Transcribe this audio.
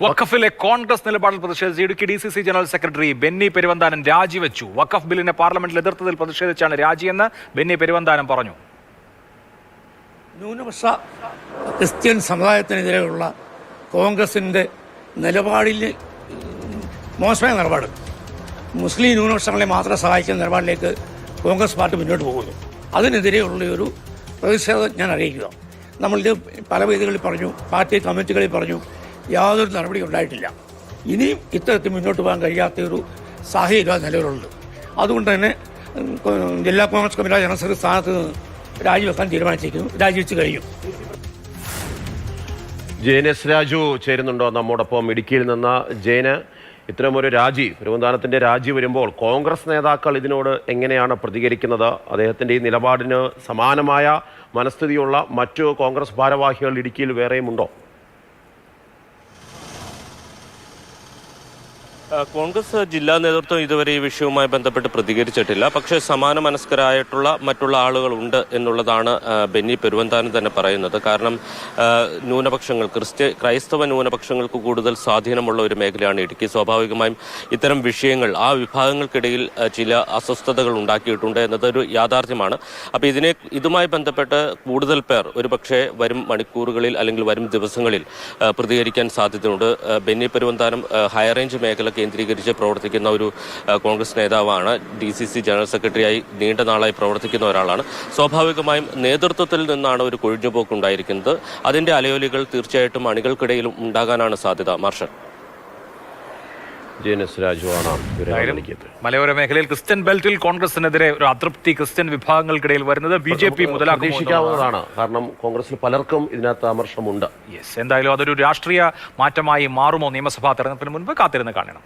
വഖഫിലെ കോൺഗ്രസ് നിലപാടിൽ പ്രതിഷേധിച്ച് Idukki DCC general secretary Benny Peruvanthanam രാജിവെച്ചു. വഖഫ് ബില്ലിനെ പാർലമെന്റിൽ എതിർത്തതിൽ പ്രതിഷേധിച്ചാണ് രാജിയെന്ന് ബെന്നി പെരുവന്താനം പറഞ്ഞു. ന്യൂനപക്ഷ ക്രിസ്ത്യൻ സമുദായത്തിനെതിരെയുള്ള കോൺഗ്രസിൻ്റെ നിലപാടിൽ മോശമായ നിലപാട്, മുസ്ലിം ന്യൂനപക്ഷങ്ങളെ മാത്രം സഹായിക്കുന്ന നിലപാടിലേക്ക് കോൺഗ്രസ് പാർട്ടി മുന്നോട്ട് പോകുന്നു. അതിനെതിരെയുള്ള ഒരു പ്രതിഷേധം ഞാൻ അറിയിക്കുക. നമ്മളിത് പല വേദികളിൽ പറഞ്ഞു, പാർട്ടി കമ്മിറ്റികളിൽ പറഞ്ഞു, യാതൊരു നടപടി ഉണ്ടായിട്ടില്ല. ഇനിയും ഇത്തരത്തിൽ മുന്നോട്ട് പോകാൻ കഴിയാത്തൊരു സാഹചര്യം നിലവിലുണ്ട്. അതുകൊണ്ട് തന്നെ ജില്ലാ കോൺഗ്രസ് കമ്മിറ്റി ജനറൽ സെക്രട്ടറി സ്ഥാനത്ത് നിന്ന് രാജിവെക്കാൻ തീരുമാനിച്ചിരിക്കുന്നു. രാജിവെച്ച് കഴിഞ്ഞു. ജയൻ രാജു ചേരുന്നുണ്ടോ നമ്മോടൊപ്പം ഇടുക്കിയിൽ നിന്ന്? ജയന്, ഇത്തരമൊരു രാജി, പെരുവന്താനത്തിൻ്റെ രാജി വരുമ്പോൾ കോൺഗ്രസ് നേതാക്കൾ ഇതിനോട് എങ്ങനെയാണ് പ്രതികരിക്കുന്നത്? അദ്ദേഹത്തിൻ്റെ ഈ നിലപാടിന് സമാനമായ മനസ്ഥിതിയുള്ള മറ്റു കോൺഗ്രസ് ഭാരവാഹികൾ ഇടുക്കിയിൽ വേറെയും ഉണ്ടോ? കോൺഗ്രസ് ജില്ലാ നേതൃത്വം ഇതുവരെ ഈ വിഷയവുമായി ബന്ധപ്പെട്ട് പ്രതികരിച്ചിട്ടില്ല. പക്ഷേ സമാന മനസ്കരായിട്ടുള്ള മറ്റുള്ള ആളുകളുണ്ട് എന്നുള്ളതാണ് ബെന്നി പെരുവന്താനം തന്നെ പറയുന്നത്. കാരണം ന്യൂനപക്ഷങ്ങൾ, ക്രൈസ്തവ ന്യൂനപക്ഷങ്ങൾക്ക് കൂടുതൽ സ്വാധീനമുള്ള ഒരു മേഖലയാണ് ഇടുക്കി. സ്വാഭാവികമായും ഇത്തരം വിഷയങ്ങൾ ആ വിഭാഗങ്ങൾക്കിടയിൽ ചില അസ്വസ്ഥതകൾ ഉണ്ടാക്കിയിട്ടുണ്ട് എന്നതൊരു യാഥാർത്ഥ്യമാണ്. അപ്പോൾ ഇതുമായി ബന്ധപ്പെട്ട് കൂടുതൽ പേർ ഒരുപക്ഷെ വരും മണിക്കൂറുകളിൽ അല്ലെങ്കിൽ വരും ദിവസങ്ങളിൽ പ്രതികരിക്കാൻ സാധ്യതയുണ്ട്. ബെന്നി പെരുവന്താനം ഹൈറേഞ്ച് മേഖല കേന്ദ്രീകരിച്ച് പ്രവർത്തിക്കുന്ന ഒരു കോൺഗ്രസ് നേതാവാണ്. DCC ജനറൽ സെക്രട്ടറിയായി നീണ്ട നാളായി പ്രവർത്തിക്കുന്ന ഒരാളാണ്. സ്വാഭാവികമായും നേതൃത്വത്തിൽ നിന്നാണ് ഒരു കൊഴിഞ്ഞുപോക്ക് ഉണ്ടായിരിക്കുന്നത്. അതിന്റെ അലയൊലികൾ തീർച്ചയായിട്ടും അണികൾക്കിടയിലും ഉണ്ടാകാനാണ് സാധ്യത. മാർഷൽ മലയോര മേഖലയിൽ ക്രിസ്ത്യൻ ബെൽറ്റിൽ കോൺഗ്രസിനെതിരെ ഒരു അതൃപ്തി ക്രിസ്ത്യൻ വിഭാഗങ്ങൾക്കിടയിൽ വരുന്നത് BJP മുതലാക്കാവുന്നതാണ്. കാരണം കോൺഗ്രസിൽ പലർക്കും ഇതിനകത്ത് അമർഷമുണ്ട്. എന്തായാലും അതൊരു രാഷ്ട്രീയ മാറ്റമായി മാറുമോ നിയമസഭാ തെരഞ്ഞെടുപ്പിന് മുൻപ്? കാത്തിരുന്ന് കാണണം.